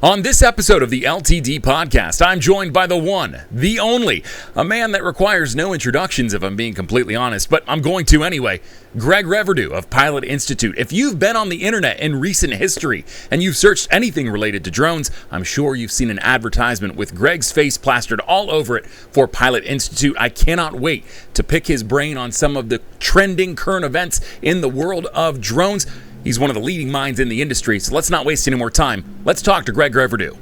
On this episode of the LTD podcast, I'm joined by the one, the only, a man that requires no introductions if I'm being completely honest, but I'm going to anyway, Greg Reverdiau of Pilot Institute. If you've been on the internet in recent history and you've searched anything related to drones, I'm sure you've seen an advertisement with Greg's face plastered all over it for Pilot Institute. I cannot wait to pick his brain on some of the trending current events in the world of drones. He's one of the leading minds in the industry, so let's not waste any more time. Let's talk to Greg Reverdiau.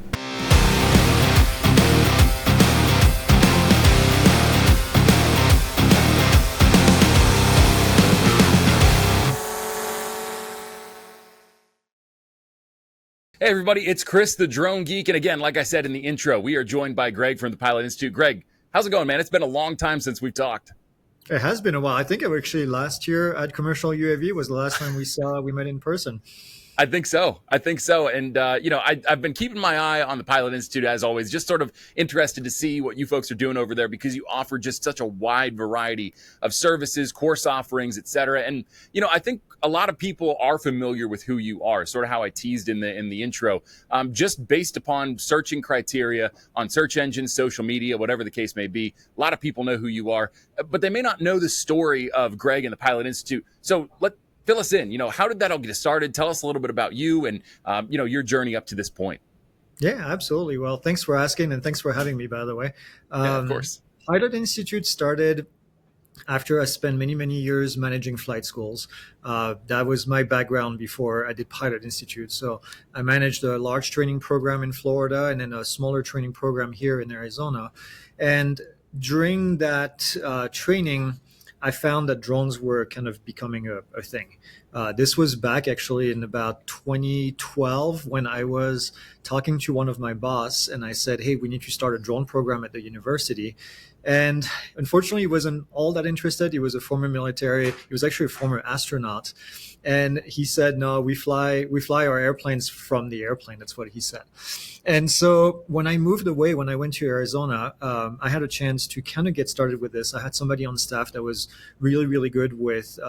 Hey everybody, it's Chris the Drone Geek, and again, like I said in the intro, we are joined by Greg from the Pilot Institute. Greg, how's it going, man? It's been a long time since we've talked. It has been a while. I think it was actually last year at Commercial UAV was the last time we met in person. I think so. And, I've been keeping my eye on the Pilot Institute as always, just sort of interested to see what you folks are doing over there because you offer just such a wide variety of services, course offerings, et cetera. And, I think a lot of people are familiar with who you are, sort of how I teased in the intro, just based upon searching criteria on search engines, social media, whatever the case may be. A lot of people know who you are, but they may not know the story of Greg and the Pilot Institute. So fill us in. How did that all get started? Tell us a little bit about you and, your journey up to this point. Yeah, absolutely. Well, thanks for asking and thanks for having me, by the way. Yeah, of course. Pilot Institute started after I spent many, many years managing flight schools. That was my background before I did Pilot Institute. So I managed a large training program in Florida and then a smaller training program here in Arizona. And during that training, I found that drones were kind of becoming a thing. This was back actually in about 2012 when I was talking to one of my boss and I said, hey, we need to start a drone program at the university. And unfortunately, he wasn't all that interested. He was a former military. He was actually a former astronaut. And he said, no, we fly our airplanes from the airplane. That's what he said. And so when I moved away, when I went to Arizona, I had a chance to kind of get started with this. I had somebody on staff that was really, really good with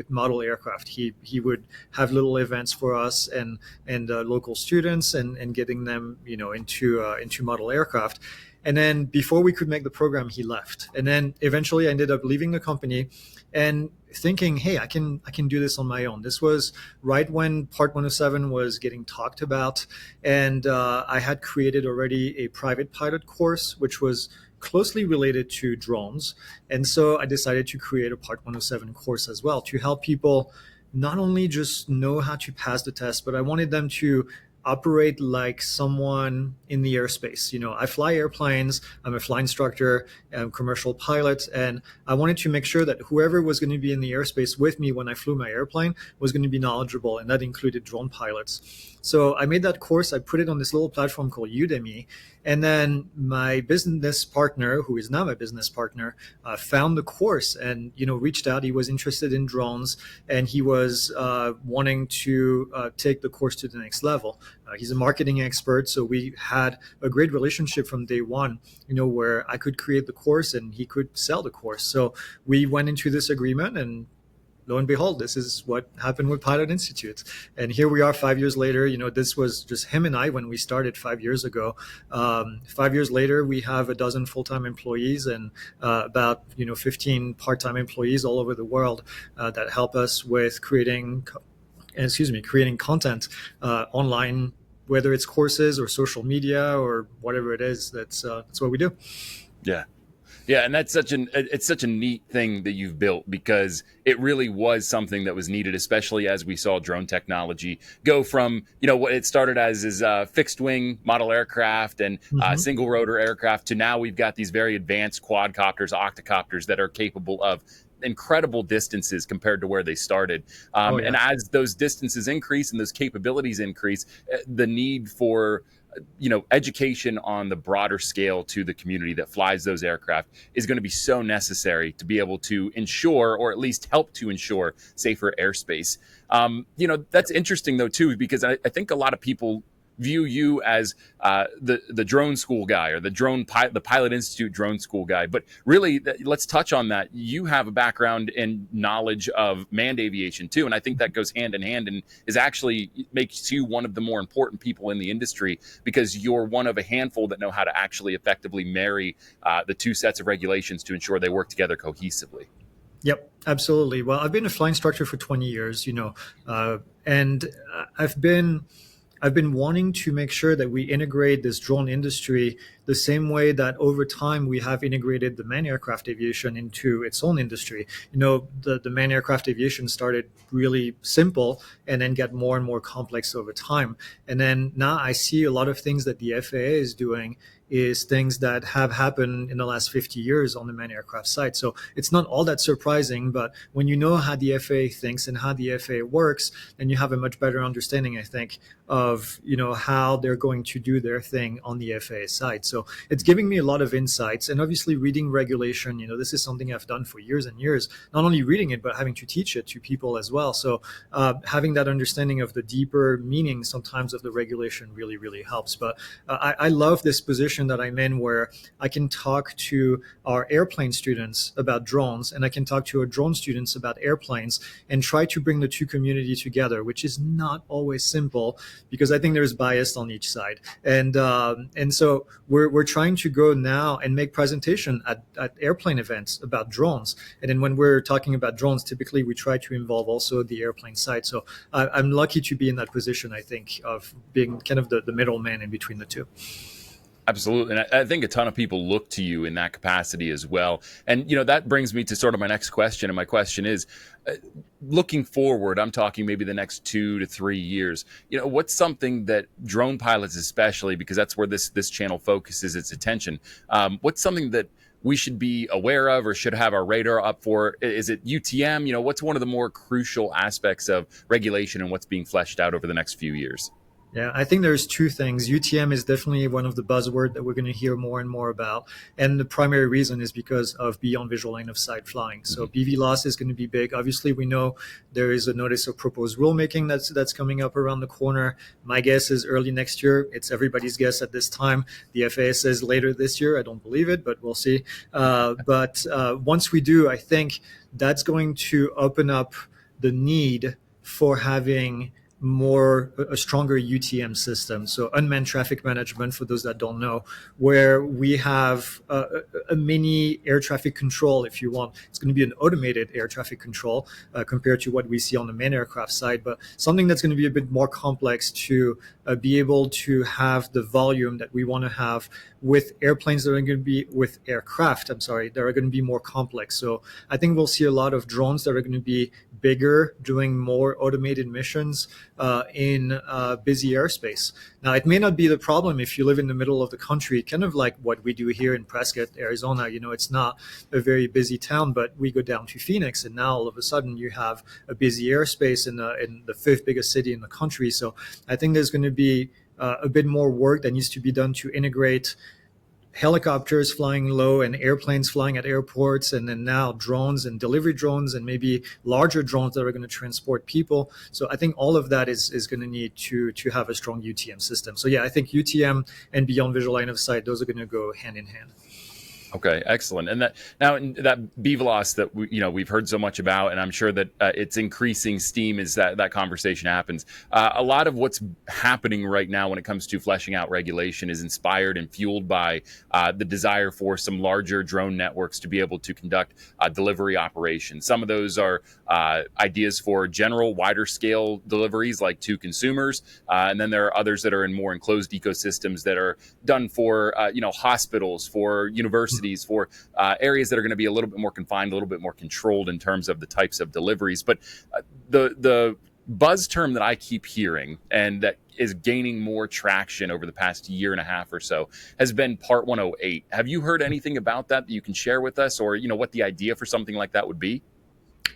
model aircraft. He would have little events for us and local students and getting them, into model aircraft. And then before we could make the program, he left. And then eventually I ended up leaving the company and thinking, hey, I can do this on my own. This was right when Part 107 was getting talked about. And I had created already a private pilot course, which was closely related to drones. And so I decided to create a Part 107 course as well to help people not only just know how to pass the test, but I wanted them to operate like someone in the airspace. I fly airplanes. I'm a flight instructor, I'm a commercial pilot, and I wanted to make sure that whoever was going to be in the airspace with me when I flew my airplane was going to be knowledgeable, and that included drone pilots. So I made that course. I put it on this little platform called Udemy. And then my business partner, who is now my business partner, found the course and, reached out. He was interested in drones and he was wanting to take the course to the next level. He's a marketing expert. So we had a great relationship from day one, where I could create the course and he could sell the course. So we went into this agreement and lo and behold, this is what happened with Pilot Institute. And here we are 5 years later. This was just him and I when we started 5 years ago. 5 years later, we have a dozen full-time employees and about 15 part-time employees all over the world that help us with creating content online, whether it's courses or social media or whatever it is. That's what we do. Yeah. Yeah, and it's such a neat thing that you've built because it really was something that was needed, especially as we saw drone technology go from, what it started as is fixed wing model aircraft and single rotor aircraft to now we've got these very advanced quadcopters, octocopters that are capable of incredible distances compared to where they started. And as those distances increase and those capabilities increase, the need for education on the broader scale to the community that flies those aircraft is going to be so necessary to be able to ensure, or at least help to ensure, safer airspace. That's interesting though too, because I think a lot of people view you as the drone school guy or the Pilot Institute drone school guy. But really, let's touch on that. You have a background in knowledge of manned aviation too, and I think that goes hand in hand and is actually makes you one of the more important people in the industry because you're one of a handful that know how to actually effectively marry the two sets of regulations to ensure they work together cohesively. Yep, absolutely. Well, I've been a flight instructor for 20 years, and I've been I've been wanting to make sure that we integrate this drone industry the same way that over time we have integrated the manned aircraft aviation into its own industry. The manned aircraft aviation started really simple and then get more and more complex over time. And then now I see a lot of things that the FAA is doing is things that have happened in the last 50 years on the manned aircraft side. So it's not all that surprising, but when you know how the FAA thinks and how the FAA works, then you have a much better understanding, I think, of how they're going to do their thing on the FAA side. So it's giving me a lot of insights, and obviously reading regulation. This is something I've done for years and years. Not only reading it, but having to teach it to people as well. So having that understanding of the deeper meaning sometimes of the regulation really, really helps. But I love this position that I'm in where I can talk to our airplane students about drones, and I can talk to our drone students about airplanes, and try to bring the two communities together, which is not always simple because I think there's bias on each side. And so we're trying to go now and make presentation at airplane events about drones. And then when we're talking about drones, typically we try to involve also the airplane side. So I'm lucky to be in that position, I think, of being kind of the middleman in between the two. Absolutely. And I think a ton of people look to you in that capacity as well. And, that brings me to sort of my next question. And my question is looking forward, I'm talking maybe the next 2 to 3 years, what's something that drone pilots, especially because that's where this channel focuses its attention. What's something that we should be aware of or should have our radar up for? Is it UTM? What's one of the more crucial aspects of regulation and what's being fleshed out over the next few years? Yeah, I think there's two things. UTM is definitely one of the buzzwords that we're going to hear more and more about. And the primary reason is because of beyond visual line of sight flying. So BV loss is going to be big. Obviously, we know there is a notice of proposed rulemaking that's coming up around the corner. My guess is early next year. It's everybody's guess at this time. The FAA says later this year. I don't believe it, but we'll see. But once we do, I think that's going to open up the need for having a stronger UTM system. So unmanned traffic management, for those that don't know, where we have a mini air traffic control, if you want. It's going to be an automated air traffic control compared to what we see on the manned aircraft side, but something that's going to be a bit more complex to be able to have the volume that we want to have with airplanes that are going to be with aircraft, that are going to be more complex. So I think we'll see a lot of drones that are going to be bigger, doing more automated missions in busy airspace. Now, it may not be the problem if you live in the middle of the country, kind of like what we do here in Prescott, Arizona. It's not a very busy town, but we go down to Phoenix, and now all of a sudden you have a busy airspace in the fifth biggest city in the country. So I think there's going to be a bit more work that needs to be done to integrate helicopters flying low and airplanes flying at airports, and then now drones and delivery drones and maybe larger drones that are going to transport people. So I think all of that is going to need to have a strong UTM system. So yeah, I think UTM and beyond visual line of sight, those are going to go hand in hand. Okay, excellent. And that BVLOS that we've heard so much about, and I'm sure that it's increasing steam as that conversation happens. A lot of what's happening right now when it comes to fleshing out regulation is inspired and fueled by the desire for some larger drone networks to be able to conduct delivery operations. Some of those are ideas for general, wider scale deliveries, like to consumers, and then there are others that are in more enclosed ecosystems that are done for hospitals, for universities, for areas that are going to be a little bit more confined, a little bit more controlled in terms of the types of deliveries. But the buzz term that I keep hearing and that is gaining more traction over the past year and a half or so has been Part 108. Have you heard anything about that you can share with us, or what the idea for something like that would be?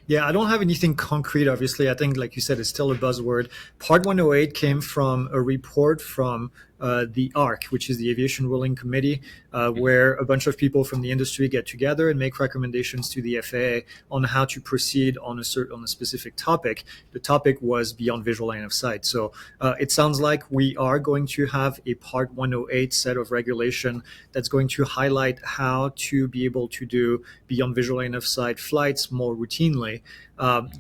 Yeah, I don't have anything concrete, obviously. I think, like you said, it's still a buzzword. Part 108 came from a report from the ARC, which is the Aviation Ruling Committee, where a bunch of people from the industry get together and make recommendations to the FAA on how to proceed on a specific topic. The topic was beyond visual line of sight. So it sounds like we are going to have a Part 108 set of regulation that's going to highlight how to be able to do beyond visual line of sight flights more routinely.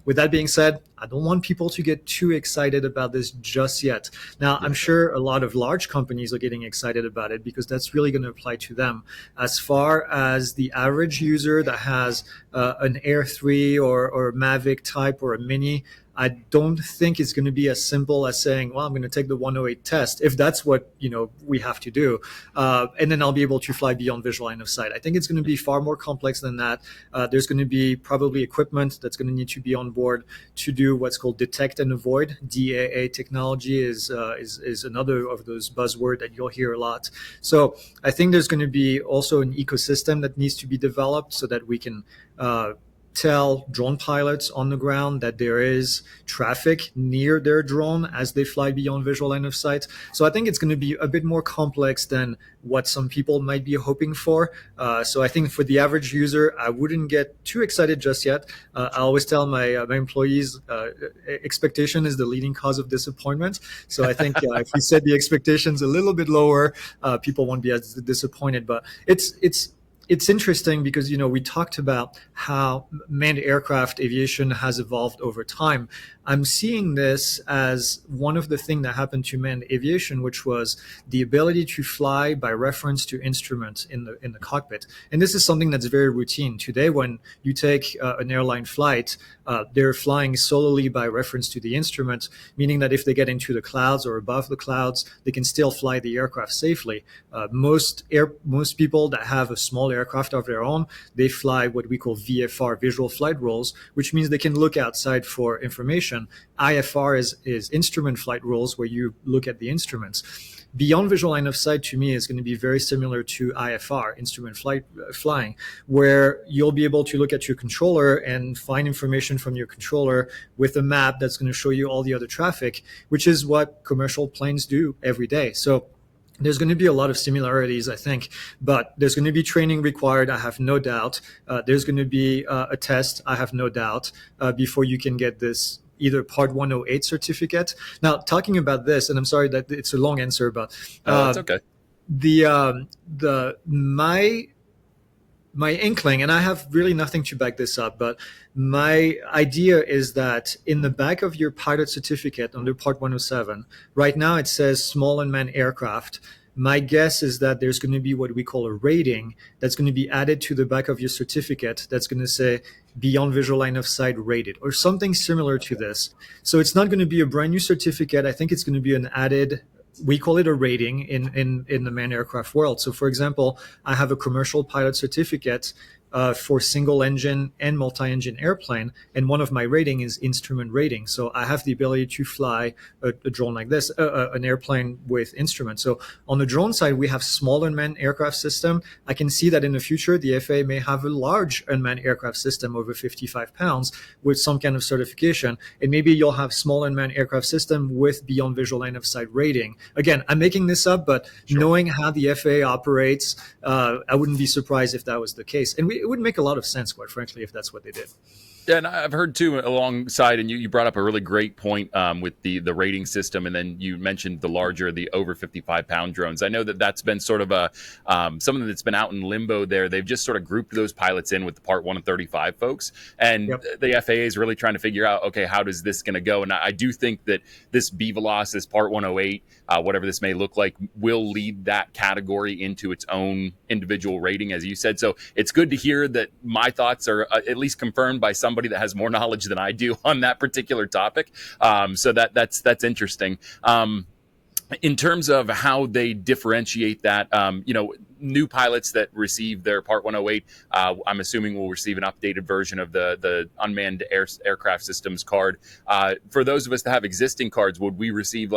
With that being said, I don't want people to get too excited about this just yet. Now, I'm sure a lot of large companies are getting excited about it because that's really going to apply to them. As far as the average user that has an Air 3 or Mavic type or a Mini, I don't think it's going to be as simple as saying, well, I'm going to take the 108 test if that's what we have to do, and then I'll be able to fly beyond visual line of sight. I think it's going to be far more complex than that. There's going to be probably equipment that's going to need to be on board to do what's called detect and avoid. DAA technology is another of those buzzwords that you'll hear a lot. So I think there's going to be also an ecosystem that needs to be developed so that we can tell drone pilots on the ground that there is traffic near their drone as they fly beyond visual line of sight. So I think it's going to be a bit more complex than what some people might be hoping for. So I think for the average user, I wouldn't get too excited just yet. I always tell my employees, expectation is the leading cause of disappointment. So I think if we set the expectations a little bit lower, people won't be as disappointed. But it's interesting because we talked about how manned aircraft aviation has evolved over time. I'm seeing this as one of the things that happened to manned aviation, which was the ability to fly by reference to instruments in the cockpit. And this is something that's very routine today. When you take an airline flight, they're flying solely by reference to the instruments, meaning that if they get into the clouds or above the clouds, they can still fly the aircraft safely. Most people that have a small aircraft of their own, they fly what we call VFR, visual flight rules, which means they can look outside for information. IFR is instrument flight rules, where you look at the instruments. Beyond visual line of sight, to me, is going to be very similar to IFR, instrument flying, where you'll be able to look at your controller and find information from your controller with a map that's going to show you all the other traffic, which is what commercial planes do every day. So there's going to be a lot of similarities, I think, but there's going to be training required, I have no doubt. There's going to be a test, I have no doubt, before you can get this either Part 108 certificate. Now, talking about this, and I'm sorry that it's a long answer, but that's okay. My inkling, and I have really nothing to back this up, but my idea is that in the back of your pilot certificate under Part 107, right now it says small unmanned aircraft. My guess is that there's going to be what we call a rating that's going to be added to the back of your certificate that's going to say beyond visual line of sight rated or something similar to this. So it's not going to be a brand new certificate. I think it's going to be an added, we call it a rating in the manned aircraft world. So for example, I have a commercial pilot certificate for single engine and multi-engine airplane, and one of my rating is instrument rating. So I have the ability to fly a drone like this, an airplane with instruments. So on the drone side, we have small unmanned aircraft system. I can see that in the future, the FAA may have a large unmanned aircraft system over 55 pounds with some kind of certification, and maybe you'll have small unmanned aircraft system with beyond visual line of sight rating. Again, I'm making this up, but knowing how the FAA operates, I wouldn't be surprised if that was the case. And it would make a lot of sense, quite frankly, if that's what they did. Yeah, and I've heard too alongside, and you brought up a really great point with the rating system, and then you mentioned the over 55-pound drones. I know that's been sort of something that's been out in limbo there. They've just sort of grouped those pilots in with the Part 135 folks, and the FAA is really trying to figure out, okay, how does this going to go? And I do think that this BVLOS, this Part 108, whatever this may look like, will lead that category into its own individual rating, as you said. So it's good to hear that my thoughts are at least confirmed by somebody that has more knowledge than I do on that particular topic. So that's interesting. In terms of how they differentiate that, new pilots that receive their Part 108, I'm assuming will receive an updated version of the unmanned aircraft systems card. For those of us that have existing cards, would we receive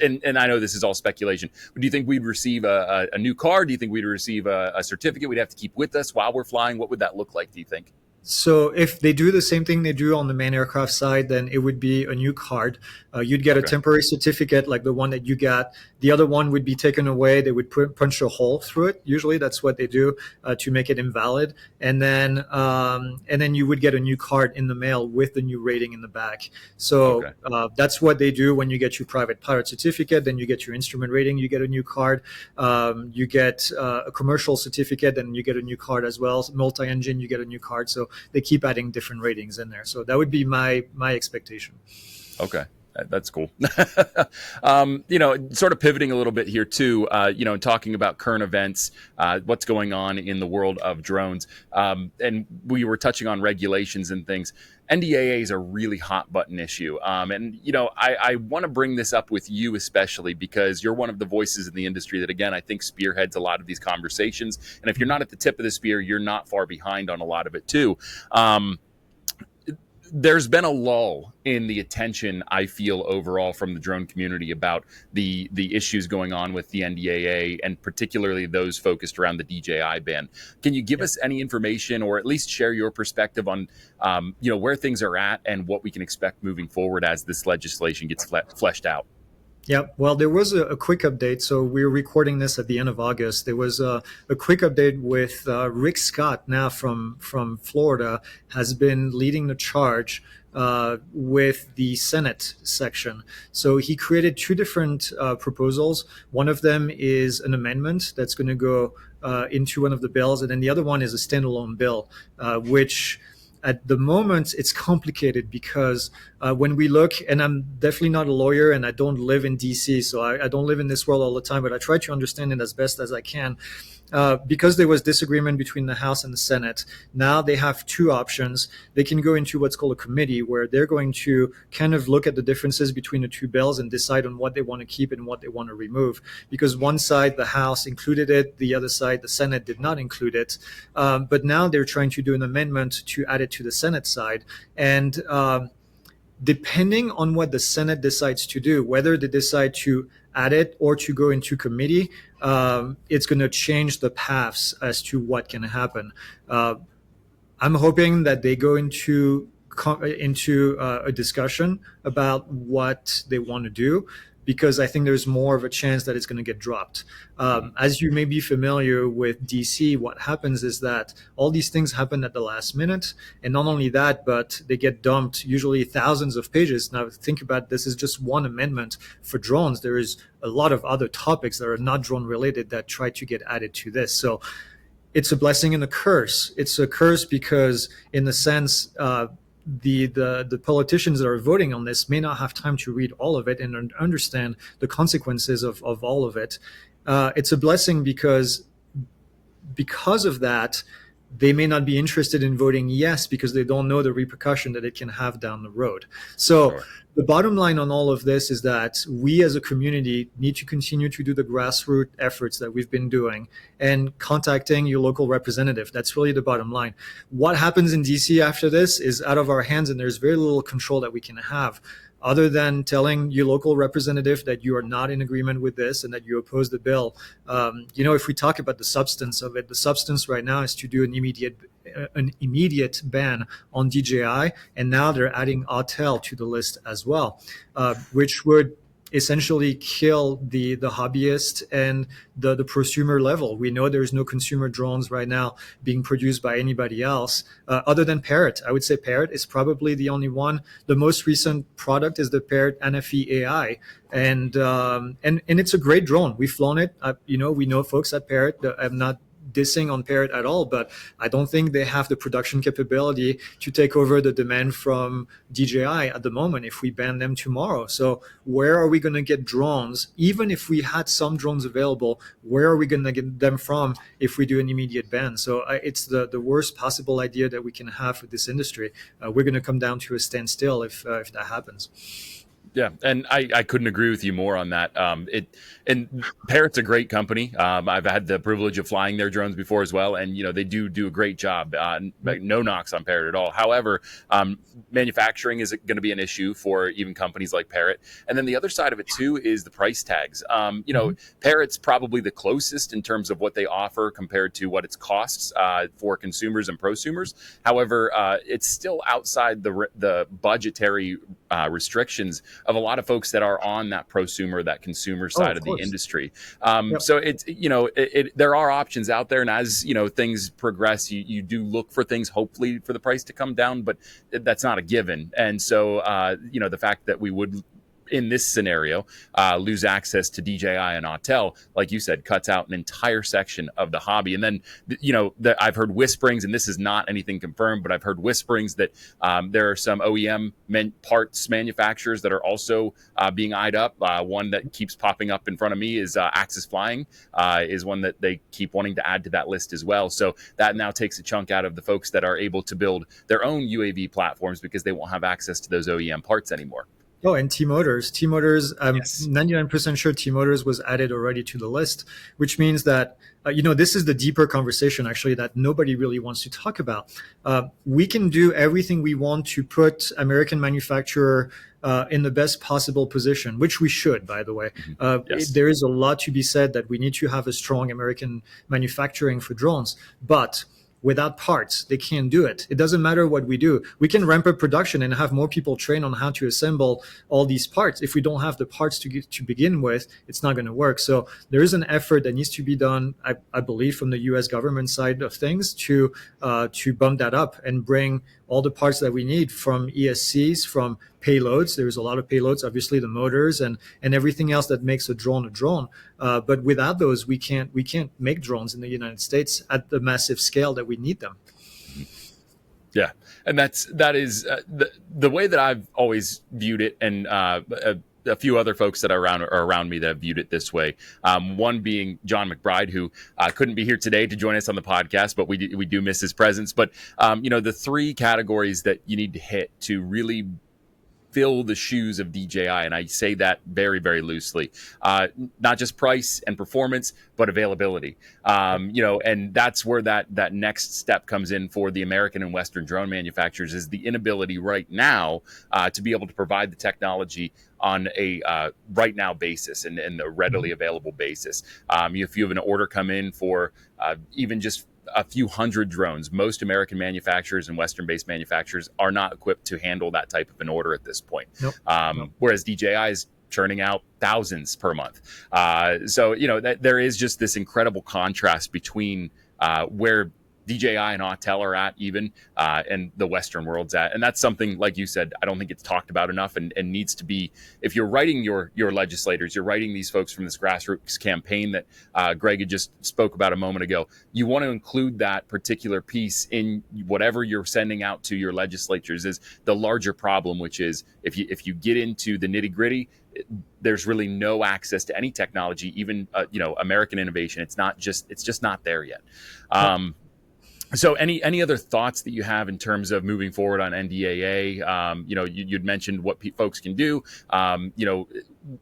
and I know this is all speculation, but do you think we'd receive a new card? Do you think we'd receive a certificate we'd have to keep with us while we're flying? What would that look like, do you think? So if they do the same thing they do on the manned aircraft side, then it would be a new card. You'd get a temporary certificate like the one that you got The other one would be taken away. They would punch a hole through it. Usually, that's what they do to make it invalid, and then you would get a new card in the mail with the new rating in the back. So Okay. that's what they do when you get your private pilot certificate. Then you get your instrument rating. You get a new card. You get a commercial certificate, and you get a new card as well. Multi-engine, you get a new card. So they keep adding different ratings in there. So that would be my expectation. Okay. That's cool. Sort of pivoting a little bit here too, and talking about current events, what's going on in the world of drones. And we were touching on regulations and things. NDAA is a really hot button issue. I want to bring this up with you, especially because you're one of the voices in the industry that, again, I think spearheads a lot of these conversations. And if you're not at the tip of the spear, you're not far behind on a lot of it too. There's been a lull in the attention, I feel, overall from the drone community about the issues going on with the NDAA, and particularly those focused around the DJI ban. Can you give us any information, or at least share your perspective on where things are at and what we can expect moving forward as this legislation gets fleshed out? Yeah, well, there was a quick update. So we're recording this at the end of August. There was a quick update with Rick Scott, now from Florida, has been leading the charge with the Senate section. So he created two different proposals. One of them is an amendment that's going to go into one of the bills, and then the other one is a standalone bill, which at the moment it's complicated because when we look, and I'm definitely not a lawyer and I don't live in DC, so I don't live in this world all the time, but I try to understand it as best as I can. Because there was disagreement between the House and the Senate, now they have two options. They can go into what's called a committee, where they're going to kind of look at the differences between the two bills and decide on what they want to keep and what they want to remove. Because one side, the House, included it, the other side, the Senate, did not include it. But now they're trying to do an amendment to add it to the Senate side. And depending on what the Senate decides to do, whether they decide to add it or to go into committee, it's going to change the paths as to what can happen. I'm hoping that they go into a discussion about what they want to do, because I think there's more of a chance that it's going to get dropped. As you may be familiar with DC, what happens is that all these things happen at the last minute. And not only that, but they get dumped, usually thousands of pages. Now, think about this is just one amendment for drones. There is a lot of other topics that are not drone related that try to get added to this. So it's a blessing and a curse. It's a curse because, in the sense, the politicians that are voting on this may not have time to read all of it and understand the consequences of all of it. It's a blessing because of that, they may not be interested in voting yes, because they don't know the repercussion that it can have down the road. So Sure. The bottom line on all of this is that we as a community need to continue to do the grassroots efforts that we've been doing and contacting your local representative. That's really the bottom line. What happens in DC after this is out of our hands, and there's very little control that we can have, other than telling your local representative that you are not in agreement with this and that you oppose the bill. If we talk about the substance of it, the substance right now is to do an immediate ban on DJI, and now they're adding Autel to the list as well, which would essentially kill the hobbyist and the prosumer level. We know there's no consumer drones right now being produced by anybody else other than Parrot. I would say Parrot is probably the only one. The most recent product is the Parrot NFE AI, and it's a great drone. We've flown it. We know folks at Parrot. I'm not dissing on Parrot at all, but I don't think they have the production capability to take over the demand from DJI at the moment if we ban them tomorrow. So where are we going to get drones? Even if we had some drones available, where are we going to get them from if we do an immediate ban? So it's the worst possible idea that we can have for this industry. We're going to come down to a standstill if that happens. Yeah, and I couldn't agree with you more on that. And Parrot's a great company. I've had the privilege of flying their drones before as well, and they do a great job. No knocks on Parrot at all. However, manufacturing is going to be an issue for even companies like Parrot. And then the other side of it too is the price tags. Parrot's probably the closest in terms of what they offer compared to what it costs for consumers and prosumers. However, it's still outside the budgetary restrictions of a lot of folks that are on that prosumer, that consumer Oh, side of of the course. industry. Yep. So it's, there are options out there, and as things progress, you do look for things, hopefully for the price to come down, but that's not a given. And so the fact that we would, in this scenario, lose access to DJI and Autel, like you said, cuts out an entire section of the hobby. And then, I've heard whisperings, and this is not anything confirmed, but I've heard whisperings that there are some OEM parts manufacturers that are also being eyed up. One that keeps popping up in front of me is Axis Flying, is one that they keep wanting to add to that list as well. So that now takes a chunk out of the folks that are able to build their own UAV platforms because they won't have access to those OEM parts anymore. Oh, and T Motors. T Motors, I'm Yes. 99% sure T Motors was added already to the list, which means that, this is the deeper conversation actually that nobody really wants to talk about. We can do everything we want to put American manufacturer in the best possible position, which we should, by the way. Mm-hmm. Yes. There is a lot to be said that we need to have a strong American manufacturing for drones, but without parts, they can't do it. It doesn't matter what we do. We can ramp up production and have more people train on how to assemble all these parts. If we don't have the parts to begin with, it's not going to work. So there is an effort that needs to be done, I believe, from the U.S. government side of things to bump that up and bring all the parts that we need from ESCs, from payloads. There's a lot of payloads, obviously the motors and everything else that makes a drone a drone. But without those, we can't make drones in the United States at the massive scale that we need them. Yeah, and that is the way that I've always viewed it, and a few other folks that are around me that have viewed it this way. One being John McBride, who couldn't be here today to join us on the podcast, but we do miss his presence. But the three categories that you need to hit to really fill the shoes of DJI, and I say that very, very loosely. Not just price and performance, but availability. And that's where that next step comes in for the American and Western drone manufacturers, is the inability right now to be able to provide the technology on a right now basis and a readily available basis. If you have an order come in for even just a few hundred drones, most American manufacturers and Western-based manufacturers are not equipped to handle that type of an order at this point. Nope. Whereas DJI is churning out thousands per month. So that there is just this incredible contrast between where DJI and Autel are at, even, and the Western world's at. And that's something, like you said, I don't think it's talked about enough, and needs to be. If you're writing your legislators, you're writing these folks from this grassroots campaign that Greg had just spoke about a moment ago, you want to include that particular piece in whatever you're sending out to your legislatures. Is the larger problem, which is if you get into the nitty gritty, there's really no access to any technology, even American innovation. It's just not there yet. So any other thoughts that you have in terms of moving forward on NDAA? You'd mentioned what folks can do.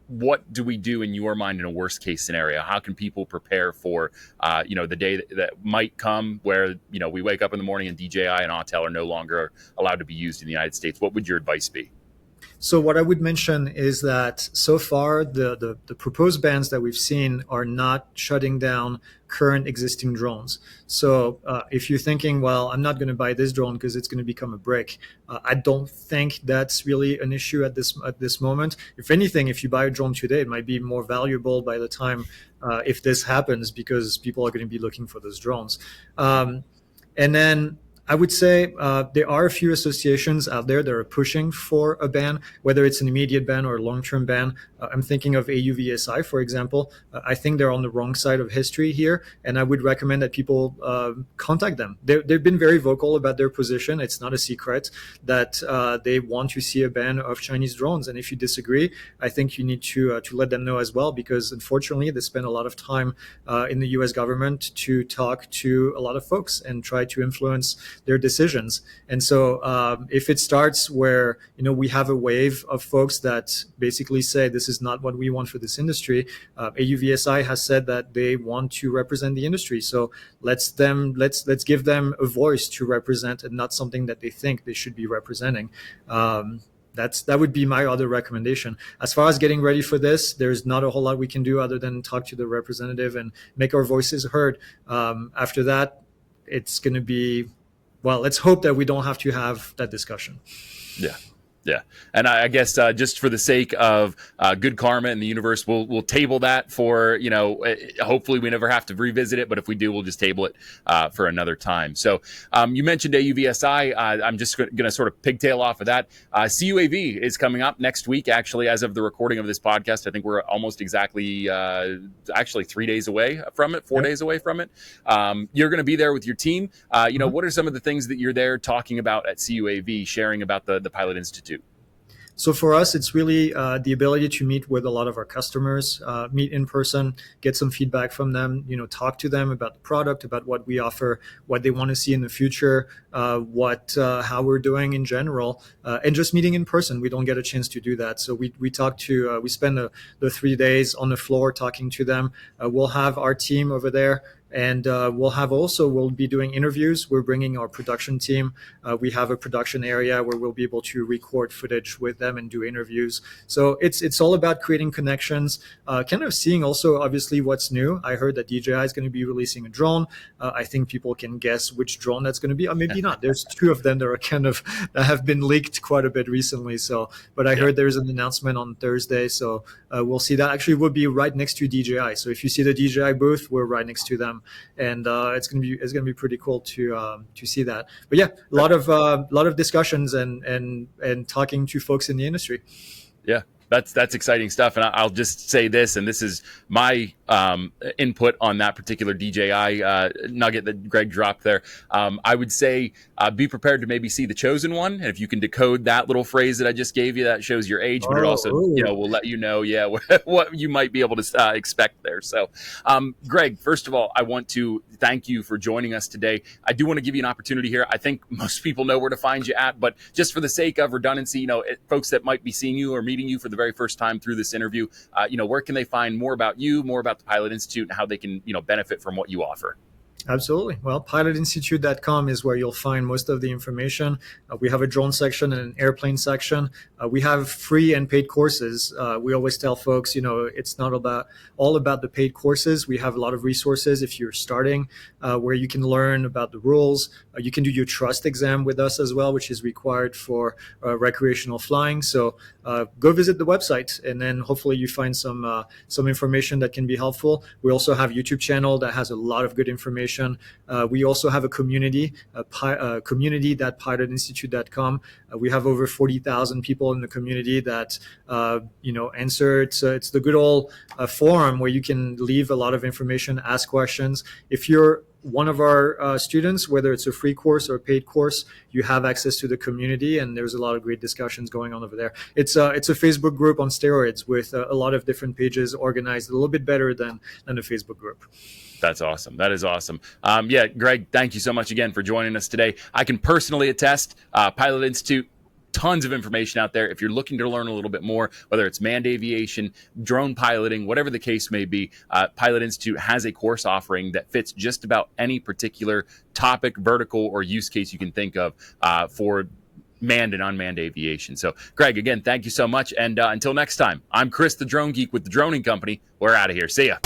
What do we do in your mind in a worst case scenario? How can people prepare for the day that might come where we wake up in the morning and DJI and Autel are no longer allowed to be used in the United States? What would your advice be? So what I would mention is that so far the proposed bans that we've seen are not shutting down current existing drones. So if you're thinking, well, I'm not going to buy this drone because it's going to become a brick, I don't think that's really an issue at this moment. If anything, if you buy a drone today, it might be more valuable by the time if this happens, because people are going to be looking for those drones. And then I would say there are a few associations out there that are pushing for a ban, whether it's an immediate ban or a long-term ban. I'm thinking of AUVSI, for example. I think they're on the wrong side of history here, and I would recommend that people contact them. They've been very vocal about their position. It's not a secret that they want to see a ban of Chinese drones, and if you disagree, I think you need to let them know as well, because unfortunately they spend a lot of time in the U.S. government to talk to a lot of folks and try to influence their decisions. And so if it starts where we have a wave of folks that basically say this is not what we want for this industry, AUVSI has said that they want to represent the industry. So let's give them a voice to represent, and not something that they think they should be representing. That would be my other recommendation. As far as getting ready for this, there's not a whole lot we can do other than talk to the representative and make our voices heard. After that, it's going to be, well, let's hope that we don't have to have that discussion. Yeah. Yeah, and I guess just for the sake of good karma in the universe, we'll table that for hopefully we never have to revisit it, but if we do, we'll just table it for another time. So you mentioned AUVSI. I'm just going to sort of pigtail off of that. CUAV is coming up next week. Actually, as of the recording of this podcast, I think we're almost exactly actually 3 days away from it, 4 days away from it. You're going to be there with your team. What are some of the things that you're there talking about at CUAV, sharing about the Pilot Institute? So for us, it's really the ability to meet with a lot of our customers, meet in person, get some feedback from them, talk to them about the product, about what we offer, what they want to see in the future, how we're doing in general, and just meeting in person. We don't get a chance to do that. So we spend the 3 days on the floor talking to them. We'll have our team over there. And we'll be doing interviews. We're bringing our production team. We have a production area where we'll be able to record footage with them and do interviews. So it's all about creating connections, kind of seeing also obviously what's new. I heard that DJI is going to be releasing a drone. I think people can guess which drone that's going to be, or maybe not. There's two of them that have been leaked quite a bit recently. But I heard there's an announcement on Thursday. So we'll see that. Actually, we'll be right next to DJI. So if you see the DJI booth, we're right next to them. And it's gonna be pretty cool to see that. But yeah, a lot of discussions and talking to folks in the industry. Yeah, that's exciting stuff. And I'll just say this, and this is my input on that particular DJI nugget that Greg dropped there. I would say be prepared to maybe see the chosen one. And if you can decode that little phrase that I just gave you, that shows your age, but it also will let you know, what you might be able to expect there. So, Greg, first of all, I want to thank you for joining us today. I do want to give you an opportunity here. I think most people know where to find you at, but just for the sake of redundancy, folks that might be seeing you or meeting you for the very first time through this interview, where can they find more about you, more about the Pilot Institute, and how they can benefit from what you offer? Absolutely. Well, pilotinstitute.com is where you'll find most of the information. We have a drone section and an airplane section. We have free and paid courses. We always tell folks, it's not all about the paid courses. We have a lot of resources if you're starting, where you can learn about the rules. You can do your trust exam with us as well, which is required for recreational flying. So go visit the website, and then hopefully you find some information that can be helpful. We also have a YouTube channel that has a lot of good information. We also have a community, community.pilotinstitute.com. We have over 40,000 people in the community that answer. It's the good old forum where you can leave a lot of information, ask questions. If you're one of our students, whether it's a free course or a paid course, you have access to the community, and there's a lot of great discussions going on over there. It's a Facebook group on steroids with a lot of different pages organized a little bit better than a Facebook group. That's awesome. That is awesome. Greg, thank you so much again for joining us today. I can personally attest, Pilot Institute, tons of information out there. If you're looking to learn a little bit more, whether it's manned aviation, drone piloting, whatever the case may be, Pilot Institute has a course offering that fits just about any particular topic, vertical, or use case you can think of for manned and unmanned aviation. So, Greg, again, thank you so much. And until next time, I'm Chris, the Drone Geek with the Droning Company. We're out of here. See ya.